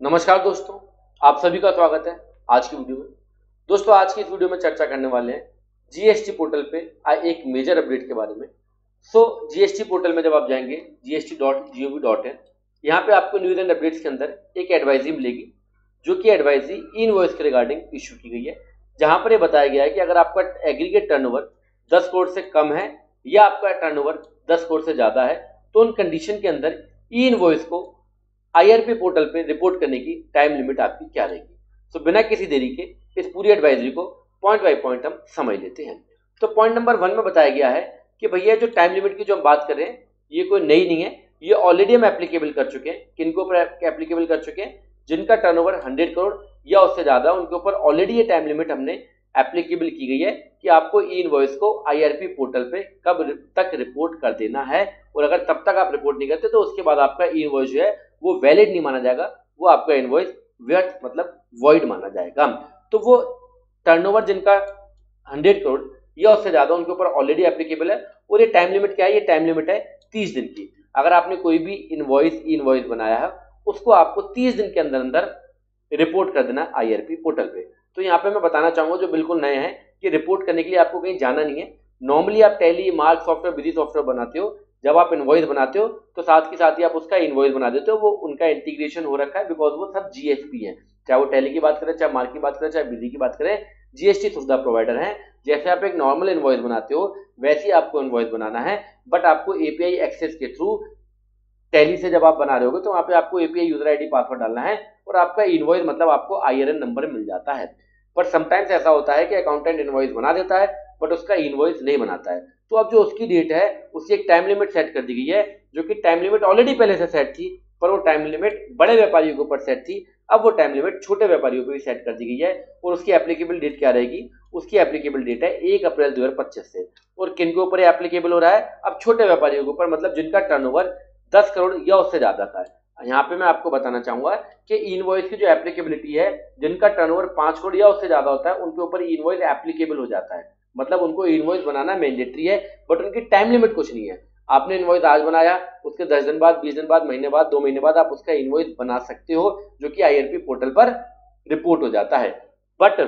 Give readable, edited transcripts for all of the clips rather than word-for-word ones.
नमस्कार दोस्तों, आप सभी का स्वागत है आज की वीडियो में। दोस्तों, आज की इस वीडियो में चर्चा करने वाले हैं जीएसटी पोर्टल पे आए एक मेजर अपडेट के बारे में। जीएसटी पोर्टल में जब आप जाएंगे gst.gov.in, यहाँ पे आपको न्यूज एंड अपडेट्स के अंदर एक एडवाइजरी मिलेगी, जो कि एडवाइजरी ई इनवॉइस के रिगार्डिंग इशू की गई है, जहाँ पर ये बताया गया है कि अगर आपका एग्रीगेट टर्नओवर 10 करोड़ से कम है या आपका टर्नओवर 10 करोड़ से ज़्यादा है, तो उन कंडीशन के अंदर ई इनवॉइस को आईआरपी पोर्टल पे रिपोर्ट करने की टाइम लिमिट आपकी क्या रहेगी। बिना किसी देरी के इस पूरी एडवाइजरी को पॉइंट बाय पॉइंट हम समझ लेते हैं। तो पॉइंट नंबर 1 में बताया गया है कि भैया जो टाइम लिमिट की जो हम बात कर रहे हैं, ये कोई नई नहीं है, ये ऑलरेडी हम एप्लीकेबल कर चुके हैं। किनको ऊपर एप्लीकेबल कर चुके हैं? जिनका टर्नओवर 100 करोड़ या उससे ज्यादा, उनके ऊपर ऑलरेडी ये टाइम लिमिट हमने एप्लीकेबल की गई है कि आपको ई इनवॉइस को आईआरपी पोर्टल पे कब तक रिपोर्ट कर देना है, और अगर तब तक आप रिपोर्ट नहीं करते तो उसके बाद आपका ई इनवॉइस जो है वो वैलिड नहीं माना जाएगा, वो आपका इनवॉइस व्यर्थ मतलब वॉइड माना जाएगा। तो वो टर्नओवर जिनका 100 करोड़ या उससे ज्यादा, उनके ऊपर ऑलरेडी एप्लीकेबल है। और ये टाइम लिमिट क्या है? ये टाइम लिमिट है 30 दिन की। अगर आपने कोई भी इनवॉइस बनाया है, उसको आपको 30 दिन के अंदर अंदर रिपोर्ट कर देना आईआरपी पोर्टल पे। तो यहाँ पे मैं बताना चाहूंगा जो बिल्कुल नए हैं कि रिपोर्ट करने के लिए आपको कहीं जाना नहीं है। नॉर्मली आप tally, mark software, busy software बनाते हो, जब आप इनवॉइस बनाते हो तो साथ के साथ ही आप उसका इनवॉइस बना देते हो। वो उनका इंटीग्रेशन हो रखा है, बिकॉज वो सब जीएसपी है। चाहे वो टैली की बात करें, चाहे मार्क की बात करें, चाहे बिजी की बात करें, जीएसटी सुविधा प्रोवाइडर है। जैसे आप एक नॉर्मल इनवॉइस बनाते हो, वैसे ही आपको इनवॉइस बनाना है, बट आपको एपीआई एक्सेस के थ्रू टैली से जब आप बना रहे होगे तो वहां पे आपको एपीआई यूजर आईडी पासवर्ड डालना है, और आपका इनवॉइस मतलब आपको आईआरएन नंबर मिल जाता है। पर समटाइम्स ऐसा होता है कि अकाउंटेंट इनवॉइस बना देता है बट उसका इनवॉइस नहीं बनाता है। तो अब जो उसकी डेट है, उसकी एक टाइम लिमिट सेट कर दी गई है, जो कि टाइम लिमिट ऑलरेडी पहले से सेट थी, पर वो टाइम लिमिट बड़े व्यापारियों के ऊपर सेट थी। अब वो टाइम लिमिट छोटे व्यापारियों पर भी सेट कर दी गई है, और उसकी एप्लीकेबल डेट क्या रहेगी? उसकी एप्लीकेबल डेट है 1 अप्रैल 2025 से। और किन के ऊपर एप्लीकेबल हो रहा है? अब छोटे व्यापारियों के ऊपर, मतलब जिनका टर्नओवर 10 करोड़ या उससे ज्यादा का है। यहाँ पे मैं आपको बताना चाहूंगा कि इनवॉइस की जो एप्लीकेबिलिटी है, जिनका टर्नओवर 5 करोड़ या उससे ज्यादा होता है, उनके ऊपर इनवॉइस एप्लीकेबल हो जाता है, मतलब उनको इनवॉइस बनाना मैंडेटरी है, बट उनकी टाइम लिमिट कुछ नहीं है। आपने इनवॉइस आज बनाया, उसके 10 दिन बाद, 20 दिन बाद, महीने बाद, 2 महीने बाद आप उसका इनवॉइस बना सकते हो, जो कि आईआरपी पोर्टल पर रिपोर्ट हो जाता है। बट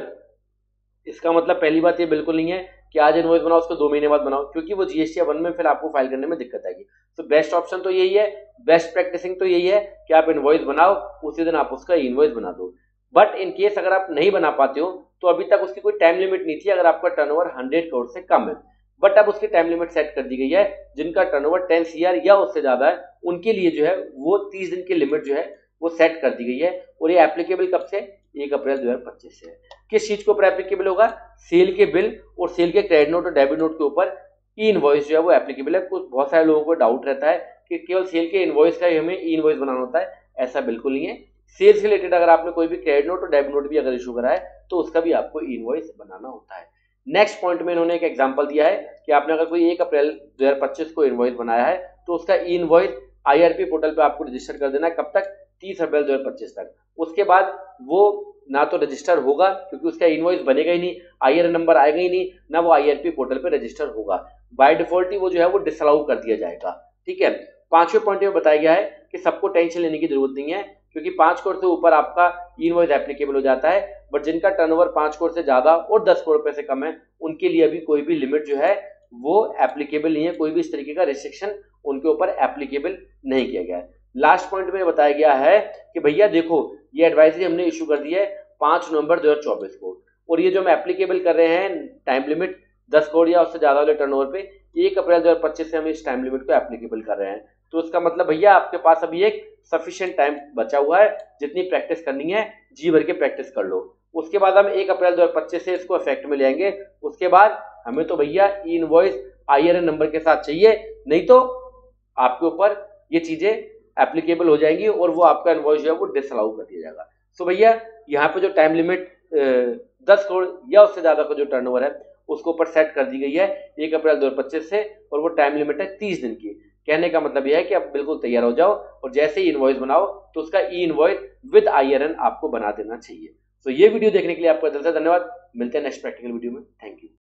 इसका मतलब पहली बात ये बिल्कुल नहीं है कि आज इनवॉइस बनाओ उसको 2 महीने बाद बनाओ, क्योंकि वो जीएसटी 1 में फिर आपको फाइल करने में दिक्कत आएगी। तो बेस्ट ऑप्शन तो यही है, बेस्ट प्रैक्टिसिंग तो यही है कि आप इनवॉइस बनाओ, उसी दिन आप उसका इनवॉइस बना दो। बट इन केस अगर आप नहीं बना पाते हो, तो अभी तक उसकी कोई टाइम लिमिट नहीं थी अगर आपका टर्नओवर 100 करोड़ से कम है, बट अब उसकी टाइम लिमिट सेट कर दी गई है। जिनका टर्नओवर 10 सीआर या उससे ज्यादा है, उनके लिए जो है वो 30 दिन की लिमिट जो है वो सेट कर दी गई है। और ये एप्लीकेबल कब से? 1 अप्रैल 2025 से। किस चीज के ऊपर एप्लीकेबल होगा? सेल के बिल और सेल के क्रेडिट नोट और डेबिट नोट के ऊपर ई इनवॉइस जो है वो एप्लीकेबल है। कुछ बहुत सारे लोगों को डाउट रहता है कि केवल सेल के इनवॉइस का ही हमें ई इनवॉइस बनाना होता है। ऐसा बिल्कुल नहीं है। सेल से रिलेटेड अगर आपने कोई भी क्रेडिट नोट और डेबिट नोट भी अगर इशू करा है, तो उसका भी आपको ई इनवॉइस बनाना होता है। नेक्स्ट पॉइंट में इन्होंने एक एग्जांपल दिया है कि आपने अगर कोई 1 अप्रैल 2025 को इनवॉइस बनाया है, तो उसका ई इनवॉइस आईआरपी पोर्टल पे आपको रजिस्टर कर देना है। कब तक? 30 अप्रैल 2025 तक। उसके बाद वो ना तो रजिस्टर होगा, क्योंकि उसका इनवॉइस बनेगा ही नहीं, आईआरएन नंबर आएगा ही नहीं, ना वो आईआरपी पोर्टल पे रजिस्टर होगा। बाय डिफॉल्ट ही वो जो है वो डिसअलाउ कर दिया जाएगा। ठीक है। 5वें पॉइंट में बताया गया है कि सबको टेंशन लेने की जरूरत नहीं है, क्योंकि 5 करोड़ से ऊपर आपका इनवॉइस एप्लीकेबल हो जाता है। बट जिनका टर्नओवर 5 करोड़ से ज्यादा और 10 करोड़ रुपए से कम है, उनके लिए अभी कोई भी लिमिट जो है वो एप्लीकेबल नहीं है। कोई भी इस तरीके का रिस्ट्रिक्शन उनके ऊपर एप्लीकेबल नहीं किया गया है। लास्ट पॉइंट में बताया गया है कि भैया देखो, ये एडवाइजरी हमने इशू कर दी है 5 नवंबर 2024 को, और ये जो हम एप्लीकेबल कर रहे हैं टाइम लिमिट 10 करोड़ या उससे ज्यादा वाले टर्नओवर पे 1 अप्रैल 2025 से हम इस टाइम लिमिट को एप्लीकेबल कर रहे हैं। तो इसका मतलब भैया आपके पास अभी एक सफिशिएंट टाइम बचा हुआ है। जितनी प्रैक्टिस करनी है जी भर के प्रैक्टिस कर लो। उसके बाद हम 1 अप्रैल 2025 से इसको इफेक्ट में ले आएंगे। उसके बाद हमें तो भैया ई इनवॉइस आईआरएन नंबर के साथ चाहिए, नहीं तो आपके ऊपर ये चीजें एप्लीकेबल हो जाएंगी और वो आपका इनवॉइस जो है वो डिसअलाउ कर दिया जाएगा। सो भैया यहाँ पे जो टाइम लिमिट 10 करोड़ या उससे ज्यादा का जो टर्नओवर है उसको ऊपर सेट कर दी गई है 1 अप्रैल 2025 से, और वो टाइम लिमिट है 30 दिन की। कहने का मतलब यह है कि आप बिल्कुल तैयार हो जाओ, और जैसे ही इनवॉइस बनाओ तो उसका ई इनवॉइस विद आईआरएन आपको बना देना चाहिए। तो ये वीडियो देखने के लिए आपका दिल से धन्यवाद। मिलते हैं नेक्स्ट प्रैक्टिकल वीडियो में। Thank you.